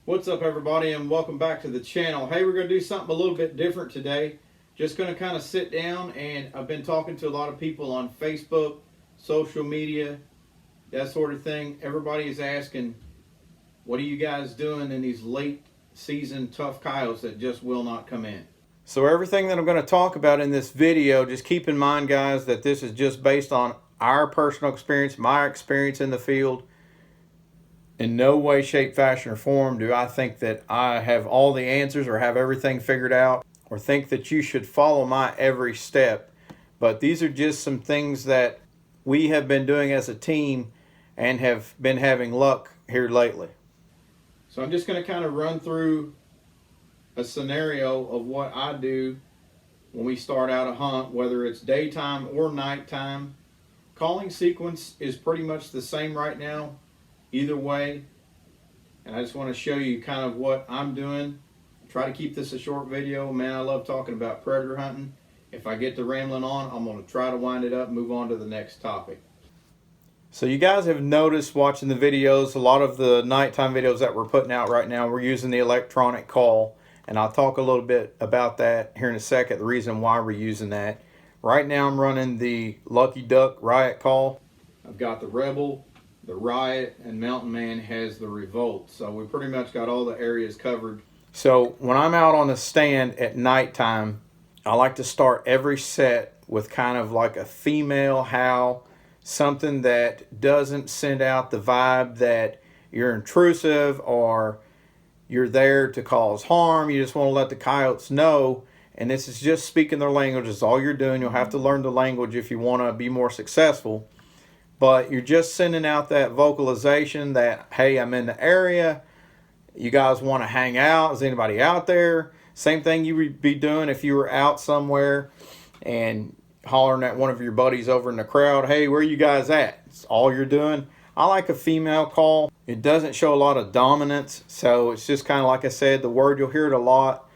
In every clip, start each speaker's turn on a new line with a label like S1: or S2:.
S1: What's up, everybody, and welcome back to the channel. Hey, we're going to do something a little bit different today. Just going to kind of sit down, and I've been talking to a lot of people on Facebook, social media, that sort of thing. Everybody is asking, what are you guys doing in these late season tough coyotes that just will not come in? So everything that I'm going to talk about in this video, just keep in mind, guys, that this is just based on our personal experience, my experience in the field. In no way, shape, fashion, or form do I think that I have all the answers or have everything figured out or think that you should follow my every step. But these are just some things that we have been doing as a team and have been having luck here lately. So I'm just going to kind of run through a scenario of what I do when we start out a hunt, whether it's daytime or nighttime. Calling sequence is pretty much the same right now, either way, and I just want to show you kind of what I'm doing. Try to keep this a short video. Man, I love talking about predator hunting. If I get to rambling on, I'm going to try to wind it up and move on to the next topic. So you guys have noticed watching the videos, a lot of the nighttime videos that we're putting out right now, we're using the electronic call, and I'll talk a little bit about that here in a second, the reason why we're using that. Right now I'm running the Lucky Duck Riot call. I've got the Rebel, the Riot, and Mountain Man has the Revolt. So we pretty much got all the areas covered. So when I'm out on the stand at nighttime, I like to start every set with kind of like a female howl, something that doesn't send out the vibe that you're intrusive or you're there to cause harm. You just want to let the coyotes know. And this is just speaking their language. It's all you're doing. You'll have to learn the language if you want to be more successful. But you're just sending out that vocalization that, hey, I'm in the area. You guys want to hang out? Is anybody out there? Same thing you would be doing if you were out somewhere and hollering at one of your buddies over in the crowd. Hey, where you guys at? It's all you're doing. I like a female call. It doesn't show a lot of dominance. So it's just kind of like I said, the word, you'll hear it a lot,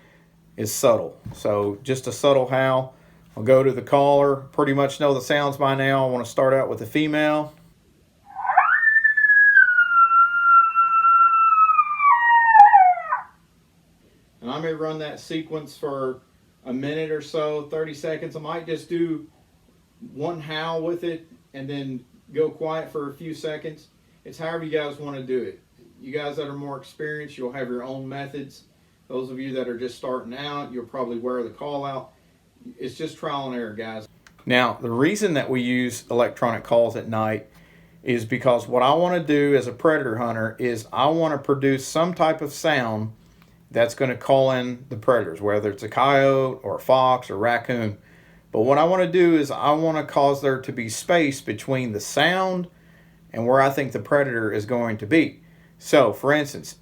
S1: is subtle. So just a subtle howl. I'll go to the caller, pretty much know the sounds by now. I want to start out with the female. And I may run that sequence for a minute or so, 30 seconds. I might just do one howl with it and then go quiet for a few seconds. It's however you guys want to do it. You guys that are more experienced, you'll have your own methods. Those of you that are just starting out, you'll probably wear the call out. It's just trial and error, guys. Now, the reason that we use electronic calls at night is because what I want to do as a predator hunter is I want to produce some type of sound that's going to call in the predators, whether it's a coyote or a fox or raccoon. But what I want to do is I want to cause there to be space between the sound and where I think the predator is going to be. So, for instance,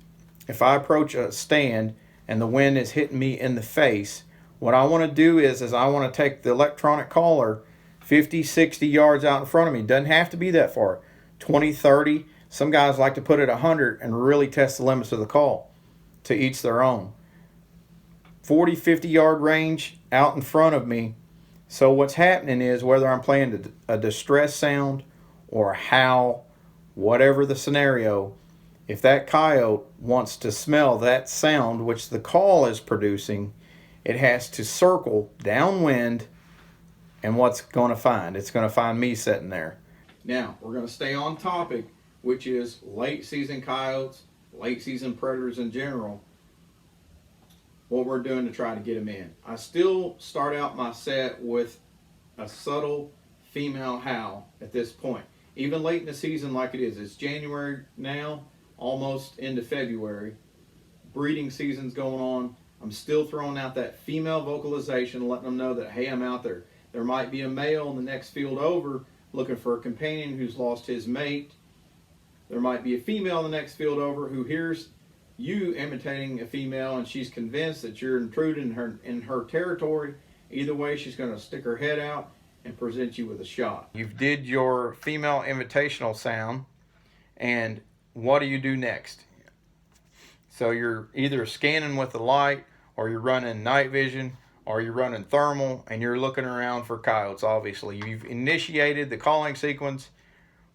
S1: if I approach a stand and the wind is hitting me in the face, what I want to do is I want to take the electronic caller 50, 60 yards out in front of me. Doesn't have to be that far. 20, 30. Some guys like to put it 100 and really test the limits of the call. To each their own. 40, 50 yard range out in front of me. So what's happening is whether I'm playing a distress sound or a howl, whatever the scenario, if that coyote wants to smell that sound which the call is producing, it has to circle downwind, and what's going to find? It's going to find me sitting there. Now, we're going to stay on topic, which is late season coyotes, late season predators in general, what we're doing to try to get them in. I still start out my set with a subtle female howl at this point. Even late in the season like it is. It's January now, almost into February. Breeding season's going on. I'm still throwing out that female vocalization, letting them know that, hey, I'm out there. There might be a male in the next field over looking for a companion who's lost his mate. There might be a female in the next field over who hears you imitating a female and she's convinced that you're intruding in her territory. Either way, she's going to stick her head out and present you with a shot. You've did your female invitational sound, and what do you do next? So you're either scanning with the light, or you're running night vision, or you're running thermal, and you're looking around for coyotes. Obviously, you've initiated the calling sequence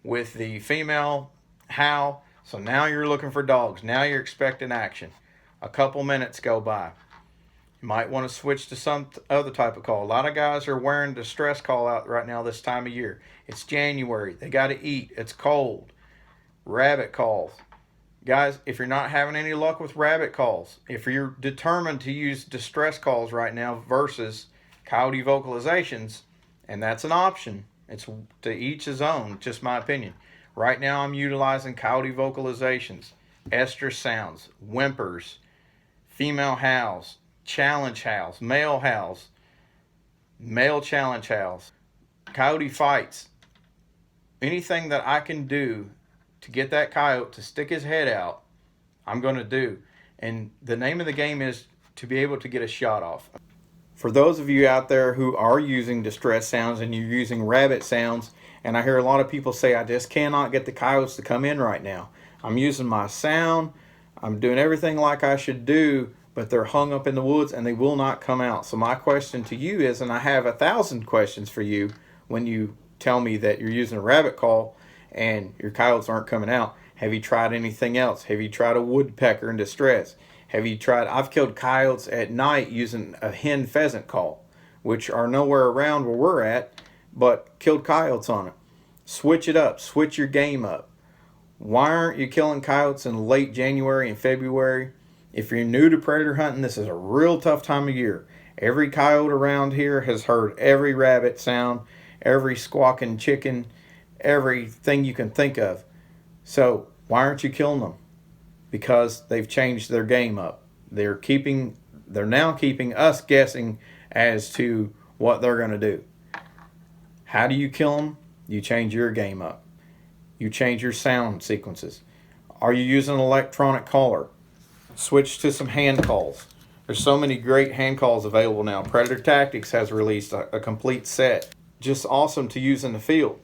S1: with the female howl. So now you're looking for dogs. Now you're expecting action. A couple minutes go by. You might want to switch to some other type of call. A lot of guys are wearing distress call out right now this time of year. It's January. They got to eat. It's cold. Rabbit calls. Guys, if you're not having any luck with rabbit calls, if you're determined to use distress calls right now versus coyote vocalizations, and that's an option, it's to each his own, just my opinion. Right now I'm utilizing coyote vocalizations, estrus sounds, whimpers, female howls, challenge howls, male challenge howls, coyote fights. Anything that I can do to get that coyote to stick his head out, I'm going to do. And the name of the game is to be able to get a shot off. For those of you out there who are using distress sounds and you're using rabbit sounds, and I hear a lot of people say, I just cannot get the coyotes to come in right now. I'm using my sound, I'm doing everything like I should do, but they're hung up in the woods and they will not come out. So my question to you is, and I have 1,000 questions for you when you tell me that you're using a rabbit call and your coyotes aren't coming out. Have you tried anything else? Have you tried a woodpecker in distress? Have you tried, I've killed coyotes at night using a hen pheasant call, which are nowhere around where we're at, but killed coyotes on it. Switch it up, switch your game up. Why aren't you killing coyotes in late January and February? If you're new to predator hunting, this is a real tough time of year. Every coyote around here has heard every rabbit sound, every squawking chicken, everything you can think of. So why aren't you killing them? Because they've changed their game up. They're now keeping us guessing as to what they're going to do. How do you kill them? You change your game up. You change your sound sequences. Are you using an electronic caller? Switch to some hand calls. There's so many great hand calls available now. Predator Tactics has released a complete set. Just awesome to use in the field.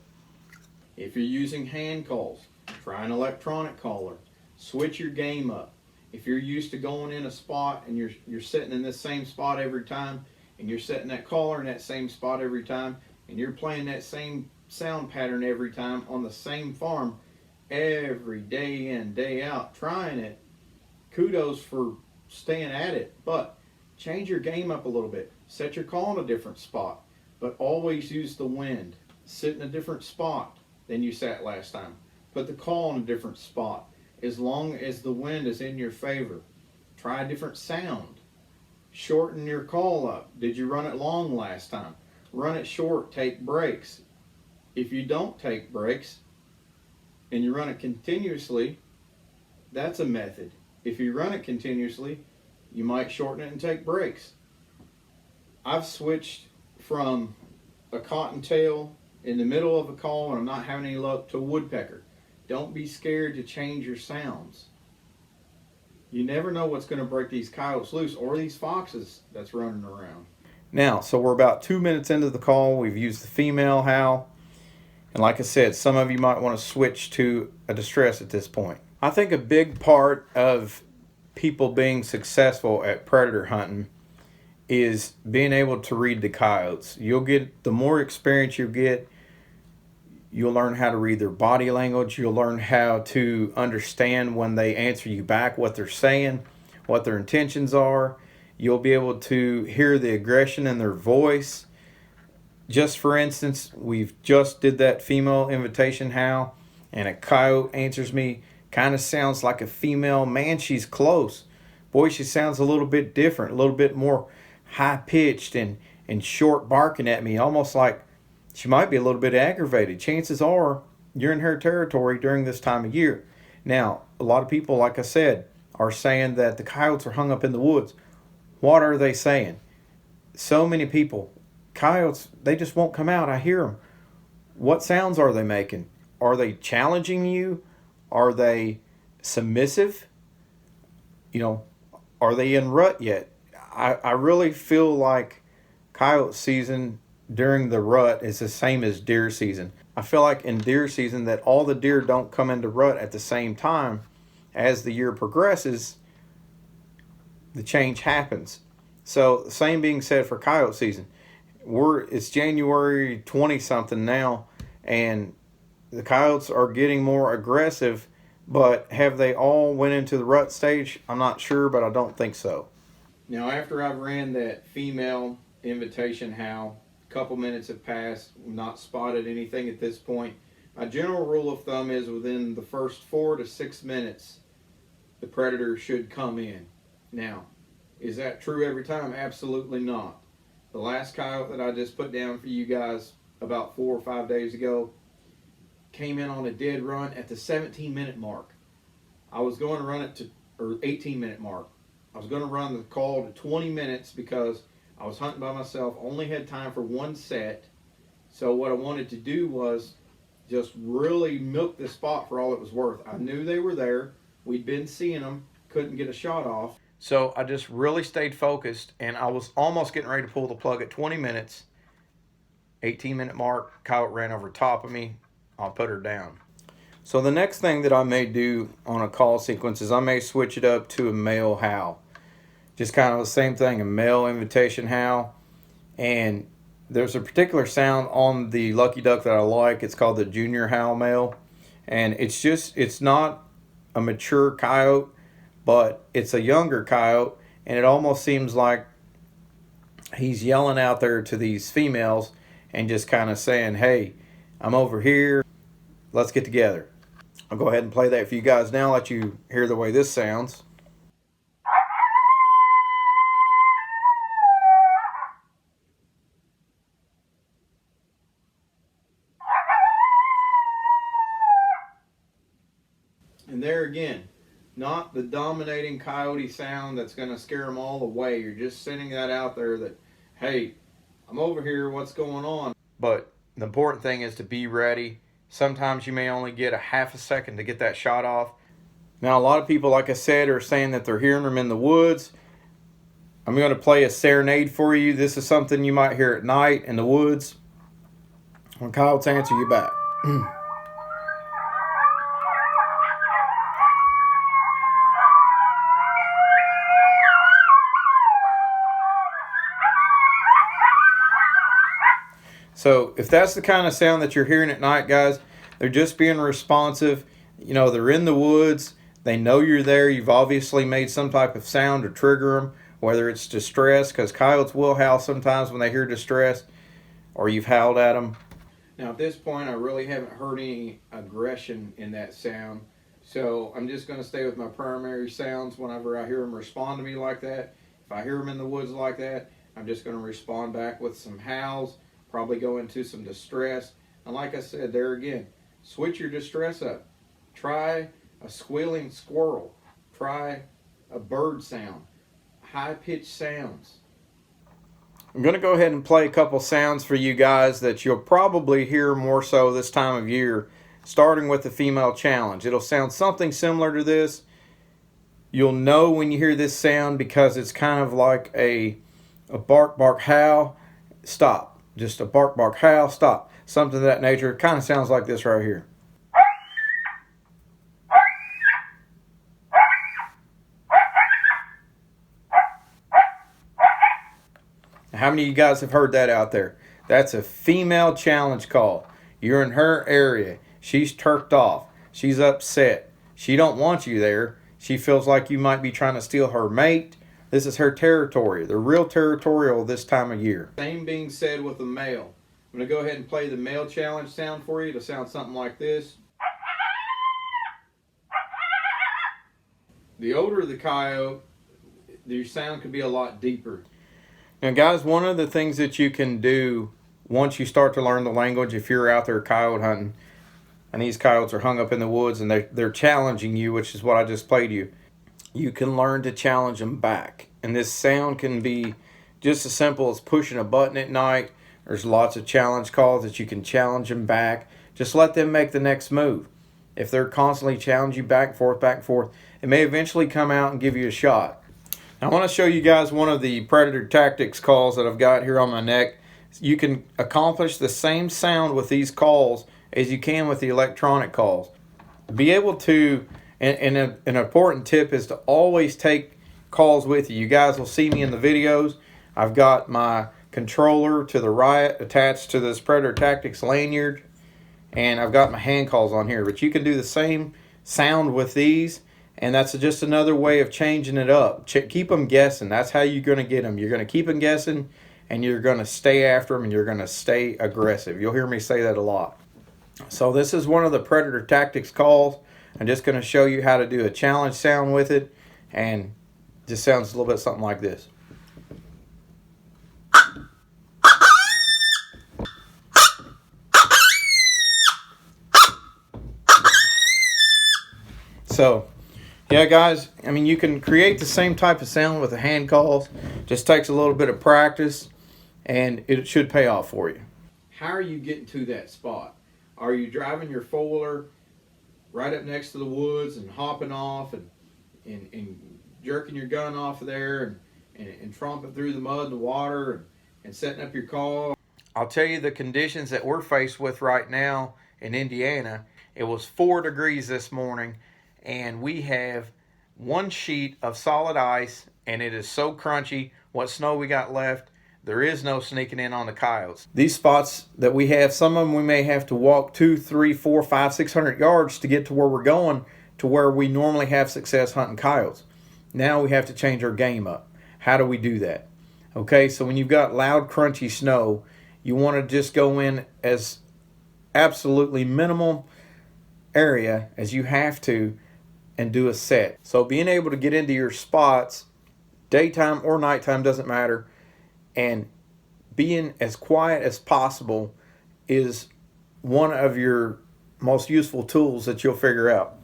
S1: If you're using hand calls, try an electronic caller. Switch your game up. If you're used to going in a spot and you're sitting in this same spot every time, and you're setting that caller in that same spot every time, and you're playing that same sound pattern every time on the same farm every day in, day out, trying it, kudos for staying at it. But change your game up a little bit. Set your call in a different spot, but always use the wind. Sit in a different spot than you sat last time. Put the call in a different spot. As long as the wind is in your favor, try a different sound. Shorten your call up. Did you run it long last time? Run it short, take breaks. If you don't take breaks and you run it continuously, that's a method. If you run it continuously, you might shorten it and take breaks. I've switched from a cottontail in the middle of a call and I'm not having any luck to a woodpecker. Don't be scared to change your sounds. You never know what's going to break these coyotes loose or these foxes that's running around. Now, so we're about 2 minutes into the call. We've used the female howl. And like I said, some of you might want to switch to a distress at this point. I think a big part of people being successful at predator hunting is being able to read the coyotes. The more experience you get, you'll learn how to read their body language. You'll learn how to understand when they answer you back, what they're saying, what their intentions are. You'll be able to hear the aggression in their voice. Just for instance, we've just did that female invitation howl, and a coyote answers me. Kind of sounds like a female. Man, she's close. Boy, she sounds a little bit different, a little bit more high-pitched and short barking at me, almost like she might be a little bit aggravated. Chances are you're in her territory during this time of year. Now, a lot of people, like I said, are saying that the coyotes are hung up in the woods. What are they saying? So many people, coyotes, they just won't come out. I hear them. What sounds are they making? Are they challenging you? Are they submissive? Are they in rut yet? I really feel like coyote season during the rut is the same as deer season. I feel like in deer season that all the deer don't come into rut at the same time. As the year progresses, the change happens. So the same being said for coyote season. It's January 20 something now, and the coyotes are getting more aggressive But have they all went into the rut stage? I'm not sure, but I don't think so. Now, after I've ran that female invitation howl, a couple minutes have passed, not spotted anything at this point. My general rule of thumb is within the first 4 to 6 minutes, the predator should come in. Now, is that true every time? Absolutely not. The last coyote that I just put down for you guys about 4 or 5 days ago came in on a dead run at the 17-minute mark. I was going to run it to, or 18-minute mark. I was going to run the call to 20 minutes because I was hunting by myself, only had time for one set. So what I wanted to do was just really milk the spot for all it was worth. I knew they were there. We'd been seeing them, couldn't get a shot off. So I just really stayed focused, and I was almost getting ready to pull the plug at 20 minutes. 18-minute mark, coyote ran over top of me. I'll put her down. So the next thing that I may do on a call sequence is I may switch it up to a male howl. Just kind of the same thing, a male invitation howl. And there's a particular sound on the Lucky Duck that I like. It's called the junior howl male. And it's not a mature coyote, but it's a younger coyote. And it almost seems like he's yelling out there to these females and just kind of saying, hey, I'm over here. Let's get together. I'll go ahead and play that for you guys now, let you hear the way this sounds. And there again, not the dominating coyote sound that's going to scare them all away. You're just sending that out there that, hey, I'm over here, what's going on? But the important thing is to be ready. Sometimes you may only get a half a second to get that shot off. Now, a lot of people, like I said, are saying that they're hearing them in the woods. I'm going to play a serenade for you. This is something you might hear at night in the woods when coyotes answer you back. So if that's the kind of sound that you're hearing at night, guys, they're just being responsive. You know, they're in the woods. They know you're there. You've obviously made some type of sound to trigger them, whether it's distress, because coyotes will howl sometimes when they hear distress, or you've howled at them. Now at this point, I really haven't heard any aggression in that sound. So I'm just going to stay with my primary sounds whenever I hear them respond to me like that. If I hear them in the woods like that, I'm just going to respond back with some howls. Probably go into some distress. And like I said, there again, switch your distress up. Try a squealing squirrel. Try a bird sound. High-pitched sounds. I'm going to go ahead and play a couple sounds for you guys that you'll probably hear more so this time of year, starting with the female challenge. It'll sound something similar to this. You'll know when you hear this sound because it's kind of like a bark, bark, howl, stop. Just a bark, bark, howl, stop. Something of that nature. It kind of sounds like this right here. How many of you guys have heard that out there? That's a female challenge call. You're in her area. She's turked off. She's upset. She don't want you there. She feels like you might be trying to steal her mate. This is her territory. They're real territorial this time of year. Same being said with the male. I'm going to go ahead and play the male challenge sound for you. It'll sound something like this. The older the coyote, your sound could be a lot deeper. Now guys, one of the things that you can do once you start to learn the language, if you're out there coyote hunting, and these coyotes are hung up in the woods and they're challenging you, which is what I just played you, you can learn to challenge them back. And this sound can be just as simple as pushing a button at night. There's lots of challenge calls that you can challenge them back. Just let them make the next move. If they're constantly challenging you back and forth, it may eventually come out and give you a shot. Now, I want to show you guys one of the predator tactics calls that I've got here on my neck. You can accomplish the same sound with these calls as you can with the electronic calls. Be able to, and an important tip is to always take calls with you. You guys will see me in the videos. I've got my controller to the right attached to this Predator Tactics lanyard, and I've got my hand calls on here. But you can do the same sound with these, and that's just another way of changing it up. Keep them guessing. That's how you're going to get them. You're going to keep them guessing, and you're going to stay after them, and you're going to stay aggressive. You'll hear me say that a lot. So this is one of the predator tactics calls. I'm just going to show you how to do a challenge sound with it, and just sounds a little bit something like this. So, yeah, guys, I mean, you can create the same type of sound with the hand calls. Just takes a little bit of practice, and it should pay off for you. How are you getting to that spot? Are you driving your four-wheeler right up next to the woods and hopping off and jerking your gun off of there and tromping through the mud and the water and setting up your call? I'll tell you the conditions that we're faced with right now in Indiana. It was 4 degrees this morning, and we have 1 sheet of solid ice, and it is so crunchy. What snow we got left, there is no sneaking in on the coyotes. These spots that we have, some of them we may have to walk 2, 3, 4, 5, 600 yards to get to where we're going, to where we normally have success hunting coyotes. Now we have to change our game up. How do we do that? Okay, so when you've got loud, crunchy snow, you want to just go in as absolutely minimal area as you have to and do a set. So being able to get into your spots, daytime or nighttime, doesn't matter, and being as quiet as possible is one of your most useful tools that you'll figure out.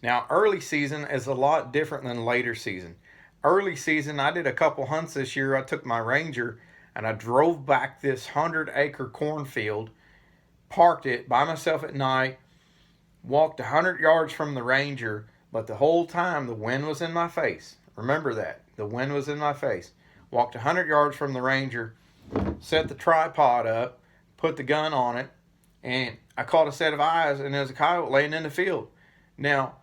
S1: Now, early season is a lot different than later season. Early season, I did a couple hunts this year. I took my Ranger and I drove back this 100-acre cornfield, parked it by myself at night, walked 100 yards from the Ranger, but the whole time the wind was in my face. Remember that. The wind was in my face. Walked 100 yards from the Ranger, set the tripod up, put the gun on it, and I caught a set of eyes, and there was a coyote laying in the field. Now,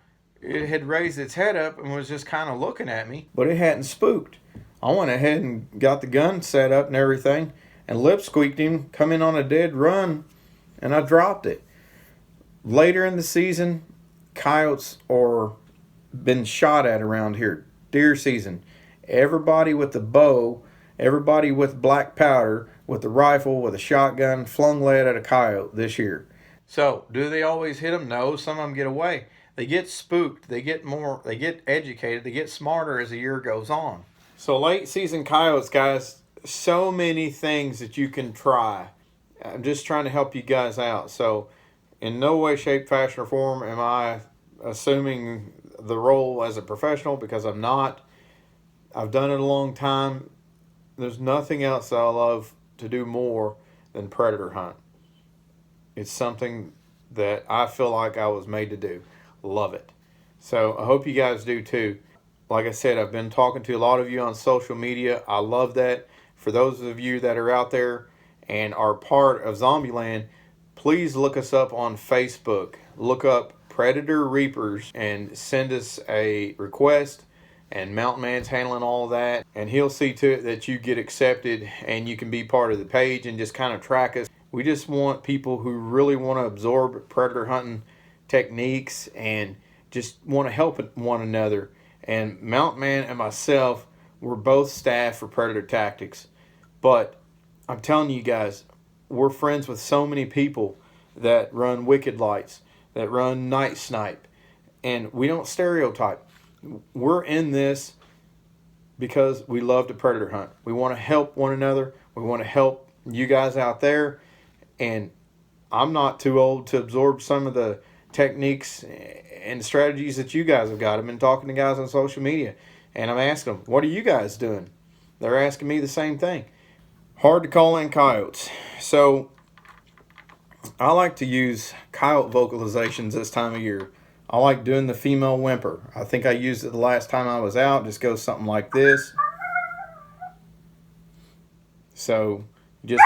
S1: it had raised its head up and was just kind of looking at me, but it hadn't spooked. I went ahead and got the gun set up and everything, and lip squeaked him, come in on a dead run, and I dropped it. Later in the season, coyotes are been shot at around here. Deer season. Everybody with the bow, everybody with black powder, with a rifle, with a shotgun, flung lead at a coyote this year. So, do they always hit them? No, some of them get away. They get spooked, they get educated, they get smarter as the year goes on. So late season coyotes, guys, so many things that you can try. I'm just trying to help you guys out. So in no way, shape, fashion, or form am I assuming the role as a professional, because I'm not. I've done it a long time. There's nothing else that I love to do more than predator hunt. It's something that I feel like I was made to do. Love it. So I hope you guys do too. Like I said, I've been talking to a lot of you on social media. I love that. For those of you that are out there and are part of Zombieland, please look us up on Facebook. Look up Predator Reapers and send us a request, and Mountain Man's handling all of that, and he'll see to it that you get accepted and you can be part of the page and just kind of track us. We just want people who really want to absorb predator hunting techniques and just want to help one another. And Mountain Man and myself, we're both staff for Predator Tactics, but I'm telling you guys, we're friends with so many people that run Wicked Lights, that run Night Snipe, and we don't stereotype. We're in this because we love to predator hunt. We want to help one another. We want to help you guys out there, and I'm not too old to absorb some of the techniques and strategies that you guys have got. I've been talking to guys on social media, and I'm asking them, what are you guys doing? They're asking me the same thing. Hard to call in coyotes. So I like to use coyote vocalizations this time of year. I like doing the female whimper. I think I used it the last time I was out. Just goes something like this. So just,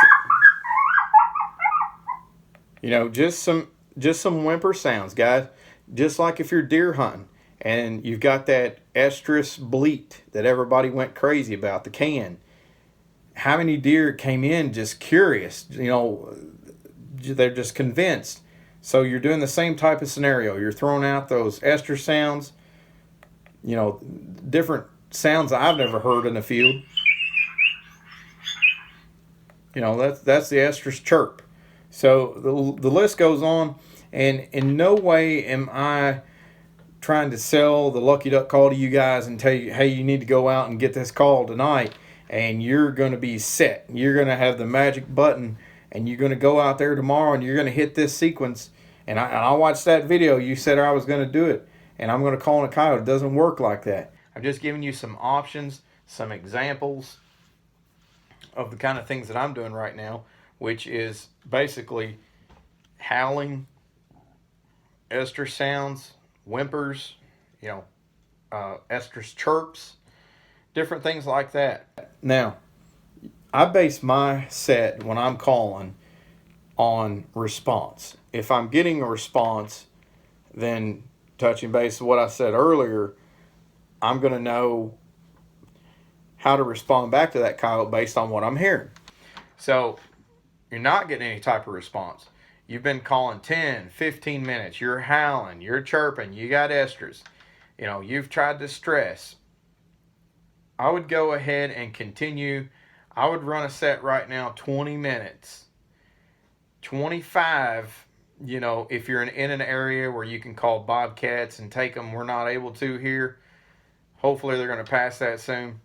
S1: just some whimper sounds, guys. Just like if you're deer hunting and you've got that estrus bleat that everybody went crazy about, the can. How many deer came in just curious? They're just convinced So you're doing the same type of scenario. You're throwing out those estrus sounds, different sounds I've never heard in the field. That's the estrus chirp. So the list goes on, and in no way am I trying to sell the lucky duck call to you guys and tell you, hey, you need to go out and get this call tonight, and you're going to be set. You're going to have the magic button, and you're going to go out there tomorrow, and you're going to hit this sequence. And I watched that video. You said I was going to do it, and I'm going to call in a coyote. It doesn't work like that. I'm just giving you some options, some examples of the kind of things that I'm doing right now, which is basically howling, estrus sounds, whimpers, estrus chirps, different things like that. Now, I base my set when I'm calling on response. If I'm getting a response, then touching base with what I said earlier, I'm going to know how to respond back to that coyote based on what I'm hearing. So you're not getting any type of response. You've been calling 10, 15 minutes. You're howling. You're chirping. You got estrus. You've tried to stress. I would go ahead and continue. I would run a set right now 20 minutes. 25, if you're in an area where you can call bobcats and take them. We're not able to here. Hopefully they're going to pass that soon.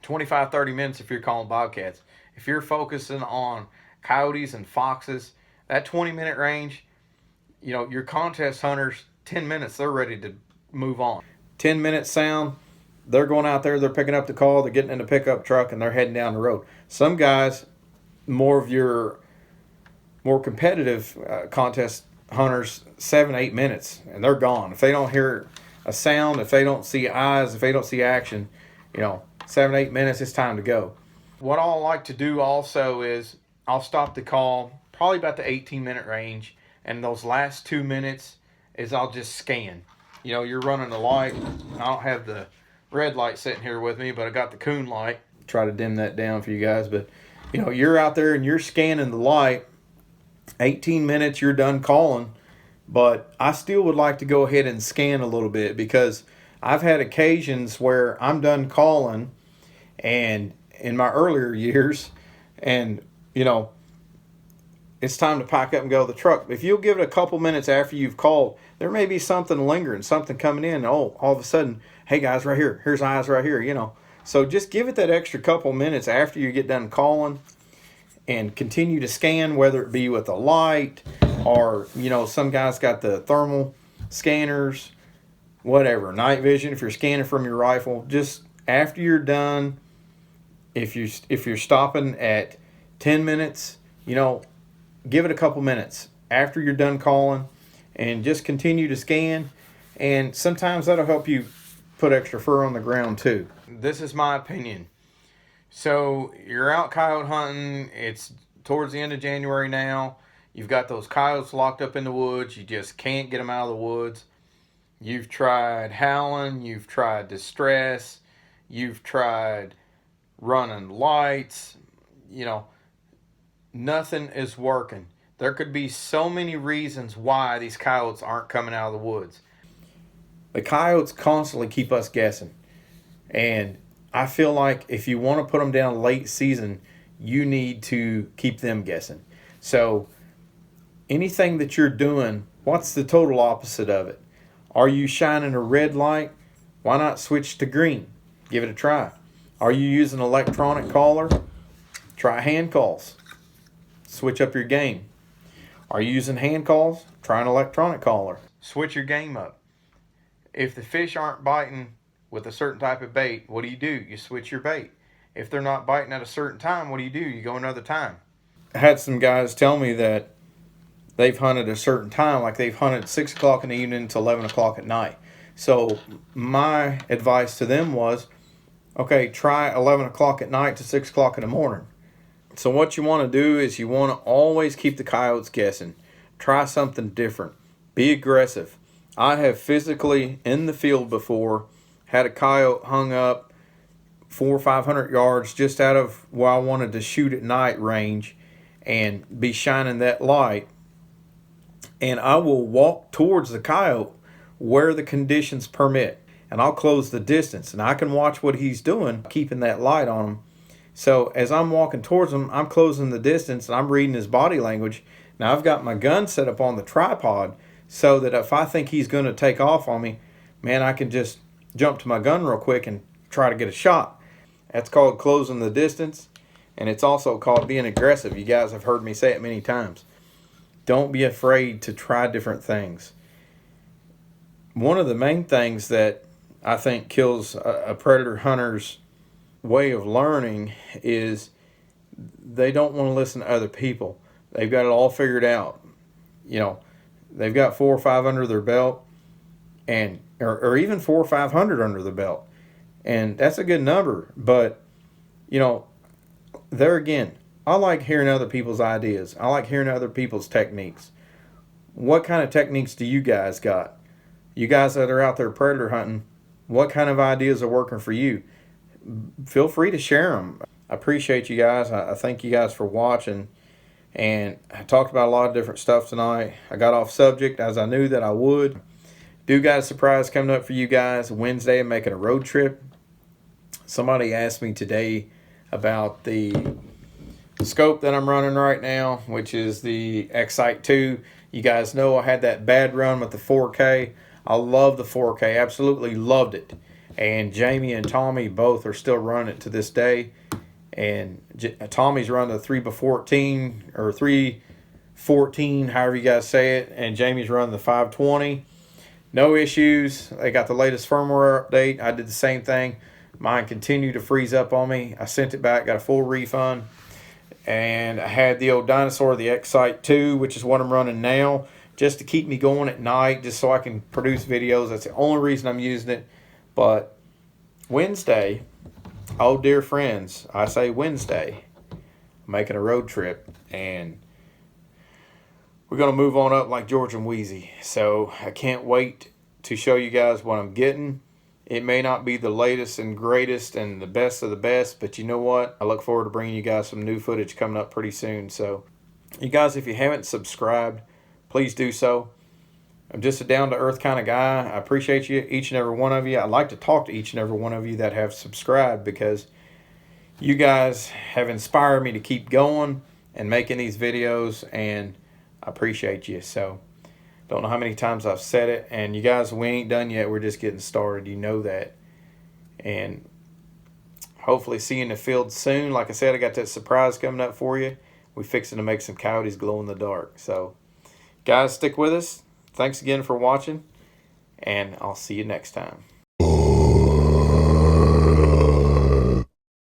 S1: 25, 30 minutes if you're calling bobcats. If you're focusing on coyotes and foxes, that 20-minute range, your contest hunters, 10 minutes, they're ready to move on. 10-minute sound, they're going out there, they're picking up the call, they're getting in the pickup truck, and they're heading down the road. Some guys, more competitive contest hunters, 7-8 minutes, and they're gone. If they don't hear a sound, if they don't see eyes, if they don't see action, 7-8 minutes, it's time to go. What I'll like to do also is I'll stop the call probably about the 18-minute range, and those last 2 minutes is I'll just scan. You're running the light. I don't have the red light sitting here with me, but I got the coon light. Try to dim that down for you guys, but you're out there and you're scanning the light. 18 minutes, you're done calling, but I still would like to go ahead and scan a little bit, because I've had occasions where I'm done calling, and in my earlier years, and it's time to pack up and go to the truck. If you'll give it a couple minutes after you've called, there may be something lingering, something coming in. Oh, all of a sudden, hey guys, right here, here's eyes right here, So just give it that extra couple minutes after you get done calling, and continue to scan, whether it be with a light or, some guys got the thermal scanners, whatever, night vision, if you're scanning from your rifle. Just after you're done, if you're stopping at 10 minutes, give it a couple minutes after you're done calling, and just continue to scan. And sometimes that'll help you put extra fur on the ground too. This is my opinion. So you're out coyote hunting. It's towards the end of January now. You've got those coyotes locked up in the woods. You just can't get them out of the woods. You've tried howling. You've tried distress. You've tried running lights. Nothing is working. There could be so many reasons why these coyotes aren't coming out of the woods. The coyotes constantly keep us guessing. And I feel like if you want to put them down late season, you need to keep them guessing. So anything that you're doing, what's the total opposite of it? Are you shining a red light? Why not switch to green? Give it a try. Are you using electronic caller? Try hand calls. Switch up your game. Are you using hand calls? Try an electronic caller. Switch your game up. If the fish aren't biting with a certain type of bait, what do? You switch your bait. If they're not biting at a certain time, what do? You go another time. I had some guys tell me that they've hunted a certain time, like they've hunted 6 o'clock in the evening until 11 o'clock at night. So my advice to them was, okay, try 11 o'clock at night to 6 o'clock in the morning. So what you want to do is you want to always keep the coyotes guessing. Try something different. Be aggressive. I have physically in the field before had a coyote hung up 400 or 500 yards just out of where I wanted to shoot at night range, and be shining that light and I will walk towards the coyote where the conditions permit, and I'll close the distance, and I can watch what he's doing, keeping that light on him. So as I'm walking towards him, I'm closing the distance, and I'm reading his body language. Now I've got my gun set up on the tripod so that if I think he's going to take off on me, man, I can just jump to my gun real quick and try to get a shot. That's called closing the distance, and it's also called being aggressive. You guys have heard me say it many times. Don't be afraid to try different things. One of the main things that I think kills a predator hunter's way of learning is they don't want to listen to other people. They've got it all figured out. You know, they've got 4 or 5 under their belt, and or even 4 or 500 under the belt, and that's a good number. But you know, there again, I like hearing other people's ideas. I like hearing other people's techniques. What kind of techniques do you guys got? You guys that are out there predator hunting, what kind of ideas are working for you? Feel free to share them. I appreciate you guys. I thank you guys for watching. And I talked about a lot of different stuff tonight. I got off subject as I knew that I would. Do got a surprise coming up for you guys. Wednesday, I'm making a road trip. Somebody asked me today about the scope that I'm running right now, which is the Excite 2. You guys know I had that bad run with the 4K. I love the 4K. Absolutely loved it. And Jamie and Tommy both are still running it to this day. And Tommy's running the 3x14 or 314, however you guys say it. And Jamie's running the 520. No issues. They got the latest firmware update. I did the same thing. Mine continued to freeze up on me. I sent it back, got a full refund. And I had the old dinosaur, the Excite 2, which is what I'm running now, just to keep me going at night, just so I can produce videos. That's the only reason I'm using it. But Wednesday, oh dear friends, I say Wednesday, I'm making a road trip, and we're going to move on up like George and Wheezy. So I can't wait to show you guys what I'm getting. It may not be the latest and greatest and the best of the best, but you know what? I look forward to bringing you guys some new footage coming up pretty soon. So you guys, if you haven't subscribed, please do so. I'm just a down-to-earth kind of guy. I appreciate you, each and every one of you. I'd like to talk to each and every one of you that have subscribed, because you guys have inspired me to keep going and making these videos, and I appreciate you. So don't know how many times I've said it, and you guys, we ain't done yet. We're just getting started. You know that. And hopefully see you in the field soon. Like I said, I got that surprise coming up for you. We're fixing to make some coyotes glow in the dark. So guys, stick with us. Thanks again for watching, and I'll see you next time.